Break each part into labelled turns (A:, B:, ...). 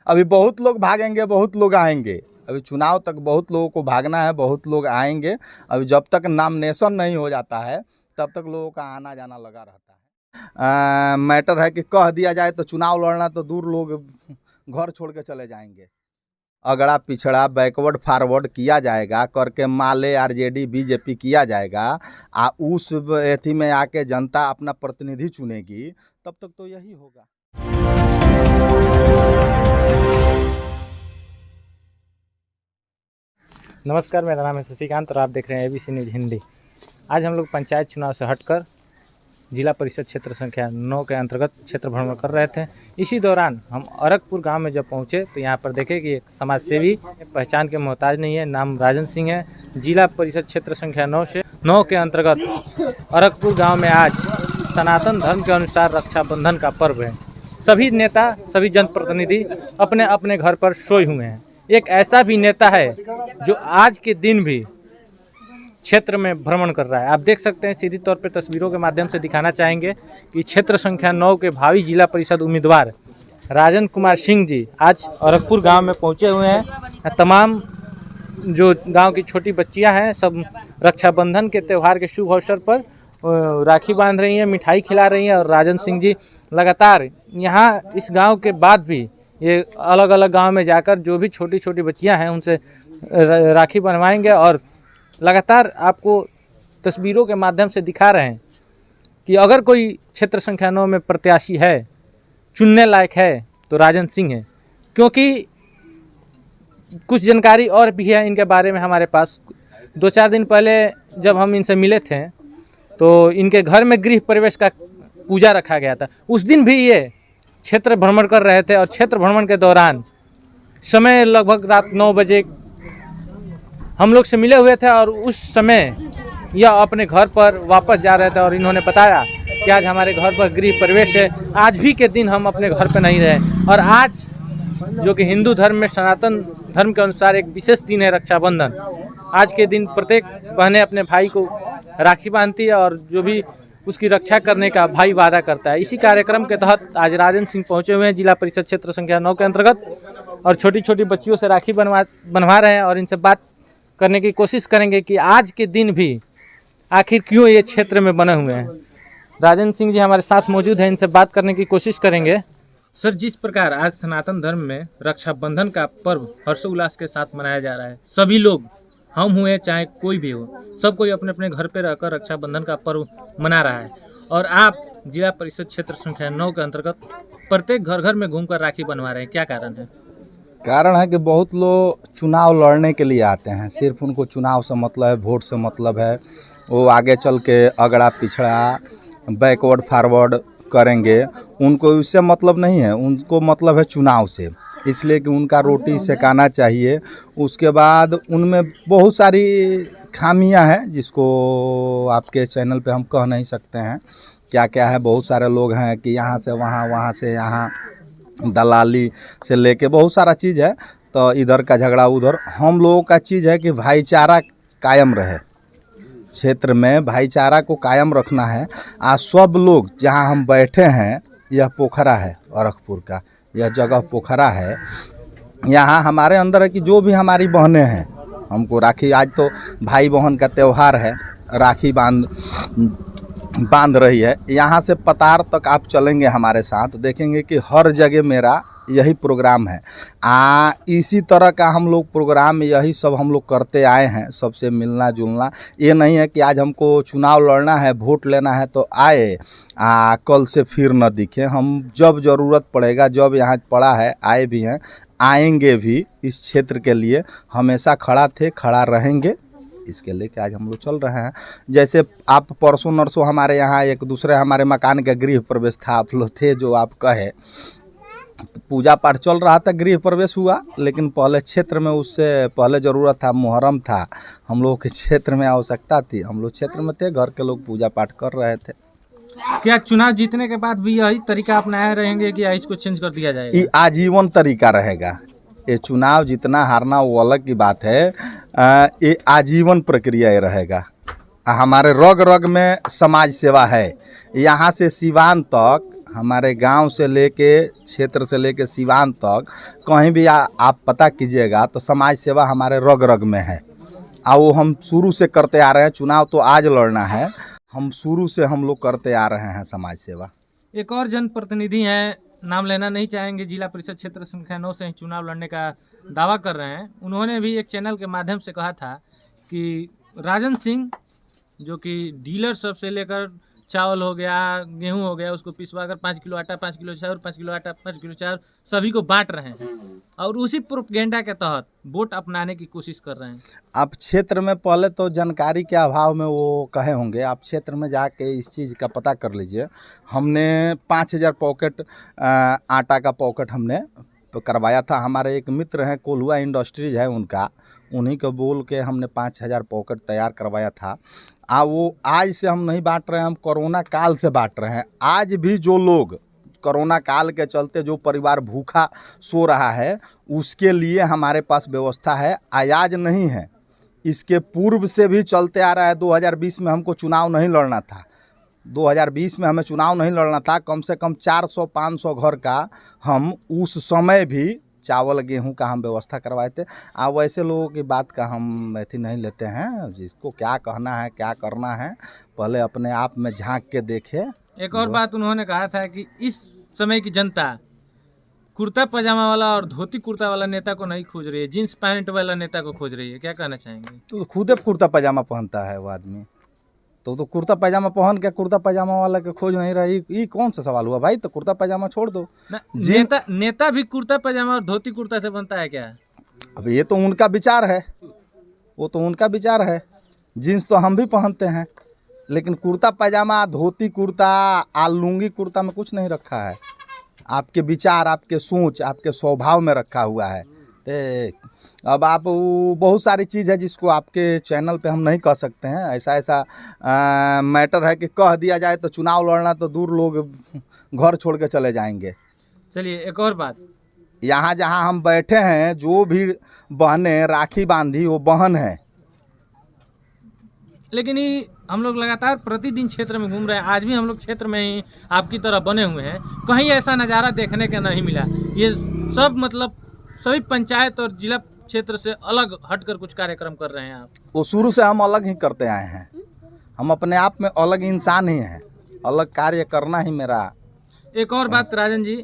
A: अभी बहुत लोग भागेंगे, बहुत लोग आएंगे। अभी चुनाव तक बहुत लोगों को भागना है, बहुत लोग आएंगे। अभी जब तक नॉमिनेशन नहीं हो जाता है तब तक लोगों का आना जाना लगा रहता है। मैटर है कि कह दिया जाए तो चुनाव लड़ना तो दूर, लोग घर छोड़ के चले जाएंगे। अगड़ा पिछड़ा बैकवर्ड फॉरवर्ड किया जाएगा, करके माले आरजेडी बीजेपी किया जाएगा। उस एथी में आके जनता अपना प्रतिनिधि चुनेगी, तब तक तो यही होगा।
B: नमस्कार, मेरा नाम है शशिकांत और आप देख रहे हैं एबीसी न्यूज़ हिंदी। आज हम लोग पंचायत चुनाव से हटकर जिला परिषद क्षेत्र संख्या 9 के अंतर्गत क्षेत्र भ्रमण कर रहे थे। इसी दौरान हम अरकपुर गांव में जब पहुंचे तो यहां पर देखे कि एक समाज सेवी पहचान के मोहताज नहीं है, नाम राजन सिंह है। जिला परिषद क्षेत्र संख्या 9 के अंतर्गत अरकपुर गाँव में आज सनातन धर्म के अनुसार रक्षाबंधन का पर्व है। सभी नेता, सभी जनप्रतिनिधि अपने अपने घर पर सोए हुए हैं। एक ऐसा भी नेता है जो आज के दिन भी क्षेत्र में भ्रमण कर रहा है। आप देख सकते हैं, सीधी तौर पर तस्वीरों के माध्यम से दिखाना चाहेंगे कि क्षेत्र संख्या 9 के भावी जिला परिषद उम्मीदवार राजन कुमार सिंह जी आज अरकपुर गांव में पहुंचे हुए हैं। तमाम जो गांव की छोटी बच्चियां हैं सब रक्षाबंधन के त्यौहार के शुभ अवसर पर राखी बांध रही हैं, मिठाई खिला रही हैं। और राजन सिंह जी लगातार यहाँ इस गाँव के बाद भी ये अलग अलग गांव में जाकर जो भी छोटी छोटी बच्चियां हैं उनसे राखी बनवाएंगे। और लगातार आपको तस्वीरों के माध्यम से दिखा रहे हैं कि अगर कोई क्षेत्र संख्या 9 में प्रत्याशी है, चुनने लायक है, तो राजन सिंह है। क्योंकि कुछ जानकारी और भी है इनके बारे में हमारे पास। 2-4 दिन पहले जब हम इनसे मिले थे तो इनके घर में गृह प्रवेश का पूजा रखा गया था। उस दिन भी ये क्षेत्र भ्रमण कर रहे थे और क्षेत्र भ्रमण के दौरान समय लगभग रात 9 बजे हम लोग से मिले हुए थे और उस समय यह अपने घर पर वापस जा रहे थे और इन्होंने बताया कि आज हमारे घर पर गृह प्रवेश है। आज भी के दिन हम अपने घर पर नहीं रहे और आज जो कि हिंदू धर्म में सनातन धर्म के अनुसार एक विशेष दिन है रक्षाबंधन। आज के दिन प्रत्येक बहनें अपने भाई को राखी बांधती है और जो भी उसकी रक्षा करने का भाई वादा करता है। इसी कार्यक्रम के तहत आज राजन सिंह पहुंचे हुए हैं जिला परिषद क्षेत्र संख्या 9 के अंतर्गत और छोटी छोटी बच्चियों से राखी बनवा रहे हैं और इनसे बात करने की कोशिश करेंगे कि आज के दिन भी आखिर क्यों ये क्षेत्र में बने हुए हैं। राजन सिंह जी हमारे साथ मौजूद हैं, इनसे बात करने की कोशिश करेंगे। सर, जिस प्रकार आज सनातन धर्म में रक्षाबंधन का पर्व हर्षोल्लास के साथ मनाया जा रहा है, सभी लोग, हम हुए चाहे कोई भी हो, सब कोई अपने अपने घर पे रहकर रक्षाबंधन का पर्व मना रहा है और आप जिला परिषद क्षेत्र संख्या 9 के अंतर्गत प्रत्येक घर घर में घूमकर राखी बनवा रहे हैं, क्या कारण है?
A: कारण है कि बहुत लोग चुनाव लड़ने के लिए आते हैं, सिर्फ उनको चुनाव से मतलब है, वोट से मतलब है। वो आगे चल के अगड़ा पिछड़ा बैकवर्ड फॉरवर्ड करेंगे, उनको उससे मतलब नहीं है, उनको मतलब है चुनाव से। इसलिए कि उनका रोटी सेकाना चाहिए। उसके बाद उनमें बहुत सारी खामियां हैं जिसको आपके चैनल पे हम कह नहीं सकते हैं क्या क्या है। बहुत सारे लोग हैं कि यहाँ से वहाँ, वहाँ से यहाँ, दलाली से लेके बहुत सारा चीज़ है। तो इधर का झगड़ा उधर, हम लोगों का चीज़ है कि भाईचारा कायम रहे, क्षेत्र में भाईचारा को कायम रखना है। आज सब लोग जहाँ हम बैठे हैं, यह पोखरा है अरकपुर का, यह जगह पोखरा है। यहाँ हमारे अंदर है कि जो भी हमारी बहनें हैं, हमको राखी, आज तो भाई बहन का त्यौहार है, राखी बांध रही है। यहाँ से पतार तक आप चलेंगे हमारे साथ, देखेंगे कि हर जगह मेरा यही प्रोग्राम है। इसी तरह का हम लोग प्रोग्राम यही सब हम लोग करते आए हैं, सबसे मिलना जुलना। ये नहीं है कि आज हमको चुनाव लड़ना है, वोट लेना है तो आए, कल से फिर न दिखे। हम जब ज़रूरत पड़ेगा, जब यहाँ पड़ा है, आए भी हैं, आएंगे भी। इस क्षेत्र के लिए हमेशा खड़ा थे, खड़ा रहेंगे। इसके लिए कि आज हम लोग चल रहे हैं। जैसे आप परसों नरसों हमारे यहाँ एक दूसरे हमारे मकान का गृह प्रवेश था, आप लोग थे जो आप कहे, पूजा पाठ चल रहा था, गृह प्रवेश हुआ। लेकिन पहले क्षेत्र में, उससे पहले ज़रूरत था, मुहर्रम था, हम लोग के क्षेत्र में आवश्यकता थी, हम लोग क्षेत्र में थे, घर के लोग पूजा पाठ कर रहे थे।
B: क्या चुनाव जीतने के बाद भी यही तरीका अपनाए रहेंगे कि इसको चेंज कर दिया जाएगा?
A: ये आजीवन तरीका रहेगा। ये चुनाव जीतना हारना वो अलग की बात है, ये आजीवन प्रक्रिया ये रहेगा। हमारे रग रग में समाज सेवा है। यहाँ से सिवान तक हमारे गांव से लेके क्षेत्र से लेके सिवान तक कहीं भी आप पता कीजिएगा तो समाज सेवा हमारे रग रग में है। वो हम शुरू से करते आ रहे हैं। चुनाव तो आज लड़ना है, हम शुरू से हम लोग करते आ रहे हैं समाज सेवा।
B: एक और जनप्रतिनिधि हैं, नाम लेना नहीं चाहेंगे, जिला परिषद क्षेत्र संख्या 9 से ही चुनाव लड़ने का दावा कर रहे हैं। उन्होंने भी एक चैनल के माध्यम से कहा था कि राजन सिंह जो कि डीलर सब से लेकर चावल हो गया, गेहूं हो गया, उसको पिसवा कर 5 किलो आटा, 5 किलो चावल, 5 किलो आटा, 5 किलो चावल सभी को बांट रहे हैं और उसी प्रोपेगेंडा के तहत वोट अपनाने की कोशिश कर रहे हैं।
A: आप क्षेत्र में पहले तो जानकारी के अभाव में वो कहे होंगे, आप क्षेत्र में जाके इस चीज़ का पता कर लीजिए। हमने 5000 पॉकेट आटा का पॉकेट हमने करवाया था। हमारे एक मित्र हैं, कोल्हुआ इंडस्ट्रीज है उनका, उन्हीं को बोल के हमने 5000 पॉकेट तैयार करवाया था। वो आज से हम नहीं बांट रहे हैं, हम कोरोना काल से बांट रहे हैं। आज भी जो लोग कोरोना काल के चलते जो परिवार भूखा सो रहा है उसके लिए हमारे पास व्यवस्था है। आज नहीं है, इसके पूर्व से भी चलते आ रहा है। 2020 में हमको चुनाव नहीं लड़ना था, 2020 में हमें चुनाव नहीं लड़ना था। कम से कम 400-500 घर का हम उस समय भी चावल गेहूं का हम व्यवस्था करवाए थे। वैसे लोगों की बात का हम अथी नहीं लेते हैं। जिसको क्या कहना है, क्या करना है, पहले अपने आप में झांक के देखे।
B: एक और बात उन्होंने कहा था कि इस समय की जनता कुर्ता पजामा वाला और धोती कुर्ता वाला नेता को नहीं खोज रही है, जींस पैंट वाला नेता को खोज रही है। क्या कहना चाहेंगे? तो
A: खुद कुर्ता पजामा पहनता है वो आदमी, तो कुर्ता पजामा पहन के कुर्ता पजामा वाला के खोज नहीं रही। ये कौन सा सवाल हुआ भाई? तो कुर्ता पजामा छोड़ दो।
B: नेता भी कुर्ता पजामा और धोती कुर्ता से बनता है क्या?
A: अब ये तो उनका विचार है, वो तो उनका विचार है। जीन्स तो हम भी पहनते हैं, लेकिन कुर्ता पजामा, धोती कुर्ता, लुंगी कुर्ता में कुछ नहीं रखा है। आपके विचार, आपके सोच, आपके स्वभाव में रखा हुआ है। अब आप बहुत सारी चीज़ है जिसको आपके चैनल पे हम नहीं कह सकते हैं। ऐसा मैटर है कि कह दिया जाए तो चुनाव लड़ना तो दूर, लोग घर छोड़ के चले जाएंगे।
B: चलिए एक और बात,
A: यहाँ जहाँ हम बैठे हैं जो भी बहनें राखी बांधी वो बहन है।
B: लेकिन ये हम लोग लगातार प्रतिदिन क्षेत्र में घूम रहे हैं, आज भी हम लोग क्षेत्र में ही आपकी तरह बने हुए हैं, कहीं ऐसा नज़ारा देखने का नहीं मिला। ये सब मतलब सभी पंचायत और जिला क्षेत्र से अलग हटकर कुछ कार्यक्रम कर रहे हैं आप।
A: वो शुरू से हम अलग ही करते आए हैं, हम अपने आप में अलग इंसान ही हैं, अलग कार्य करना ही मेरा।
B: एक और बात राजन जी,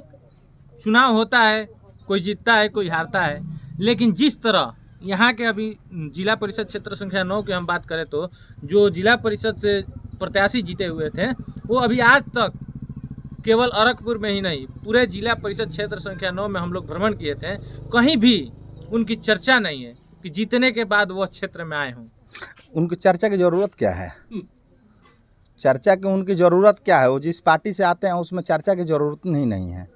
B: चुनाव होता है, कोई जीतता है कोई हारता है, लेकिन जिस तरह यहाँ के अभी जिला परिषद क्षेत्र संख्या 9 की हम बात करें तो जो जिला परिषद से प्रत्याशी जीते हुए थे वो अभी आज तक केवल अरकपुर में ही नहीं, पूरे जिला परिषद क्षेत्र संख्या 9 में हम लोग भ्रमण किए थे, कहीं भी उनकी चर्चा नहीं है कि जीतने के बाद वह क्षेत्र में आए हों।
A: उनकी चर्चा की ज़रूरत क्या है? चर्चा की उनकी ज़रूरत क्या है? वो जिस पार्टी से आते हैं उसमें चर्चा की ज़रूरत ही नहीं है।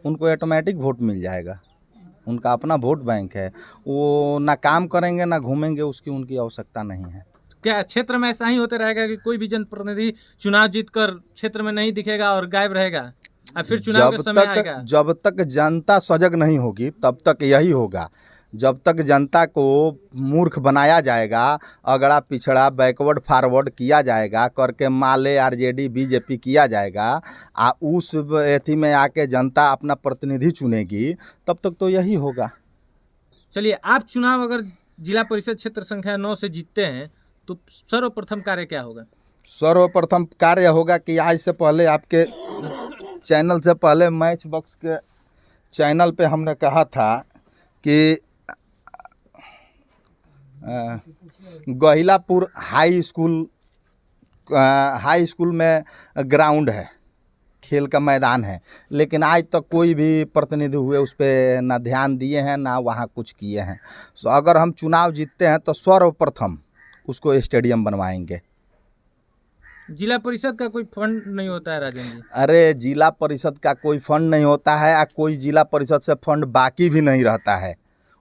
A: उनको ऑटोमेटिक वोट मिल जाएगा, उनका अपना वोट बैंक है। वो ना काम करेंगे ना घूमेंगे, उसकी उनकी आवश्यकता नहीं है।
B: क्या क्षेत्र में ऐसा ही होते रहेगा कि कोई भी जनप्रतिनिधि चुनाव जीतकर क्षेत्र में नहीं दिखेगा और गायब रहेगा और फिर चुनाव के समय आएगा?
A: जब तक जनता सजग नहीं होगी तब तक यही होगा। जब तक जनता को मूर्ख बनाया जाएगा, अगड़ा पिछड़ा, बैकवर्ड फॉरवर्ड किया जाएगा, करके माले आरजेडी बीजेपी किया जाएगा, उस एथी में आके जनता अपना प्रतिनिधि चुनेगी, तब तक तो यही होगा।
B: चलिए, आप चुनाव अगर जिला परिषद क्षेत्र संख्या 9 से जीतते हैं तो सर्वप्रथम कार्य क्या होगा?
A: सर्वप्रथम कार्य होगा कि आज से पहले आपके चैनल से पहले मैच बॉक्स के चैनल पे हमने कहा था कि गहिलापुर हाई स्कूल में ग्राउंड है, खेल का मैदान है, लेकिन आज तक कोई भी प्रतिनिधि हुए उस पर ना ध्यान दिए हैं ना वहाँ कुछ किए हैं। सो अगर हम चुनाव जीतते हैं तो सर्वप्रथम उसको स्टेडियम बनवाएंगे।
B: जिला परिषद का कोई फंड नहीं होता है राजन जी?
A: अरे जिला परिषद का कोई फंड नहीं होता है, और कोई जिला परिषद से फंड बाकी भी नहीं रहता है।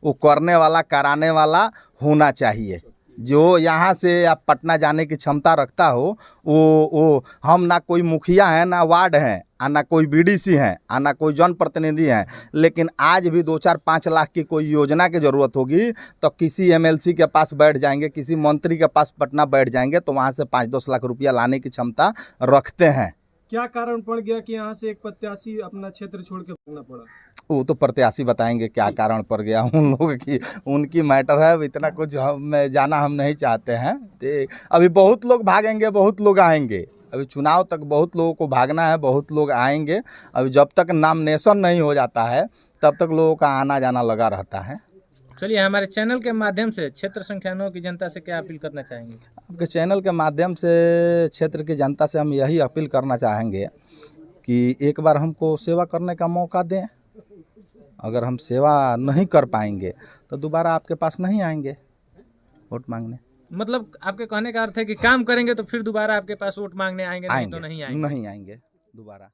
A: वो करने वाला, कराने वाला होना चाहिए। जो यहाँ से आप पटना जाने की क्षमता रखता हो, वो हम ना कोई मुखिया हैं, ना वार्ड हैं, ना कोई बीडीसी हैं, ना कोई जनप्रतिनिधि हैं, लेकिन आज भी 2-4-5 लाख की कोई योजना की ज़रूरत होगी तो किसी एमएलसी के पास बैठ जाएंगे, किसी मंत्री के पास पटना बैठ जाएंगे, तो वहाँ से 5-10 लाख रुपया लाने की क्षमता रखते हैं।
C: क्या कारण पड़ गया कि यहाँ से एक प्रत्याशी अपना क्षेत्र छोड़ के भागना पड़ा?
A: वो तो प्रत्याशी बताएंगे क्या कारण पड़ गया उन लोगों की, उनकी मैटर है। इतना कुछ हम जाना हम नहीं चाहते हैं। तो अभी बहुत लोग भागेंगे, बहुत लोग आएंगे। अभी चुनाव तक बहुत लोगों को भागना है, बहुत लोग आएंगे। अभी जब तक नामिनेशन नहीं हो जाता है तब तक लोगों का आना जाना लगा रहता है।
B: चलिए, हमारे चैनल के माध्यम से क्षेत्र संख्या 9 की जनता से क्या अपील करना चाहेंगे?
A: आपके चैनल के माध्यम से क्षेत्र की जनता से हम यही अपील करना चाहेंगे कि एक बार हमको सेवा करने का मौका दें। अगर हम सेवा नहीं कर पाएंगे तो दोबारा आपके पास नहीं आएंगे वोट मांगने।
B: मतलब आपके कहने का अर्थ है कि काम करेंगे तो फिर दोबारा आपके पास वोट मांगने आएंगे, नहीं तो नहीं आएंगे।
A: नहीं आएंगे दोबारा।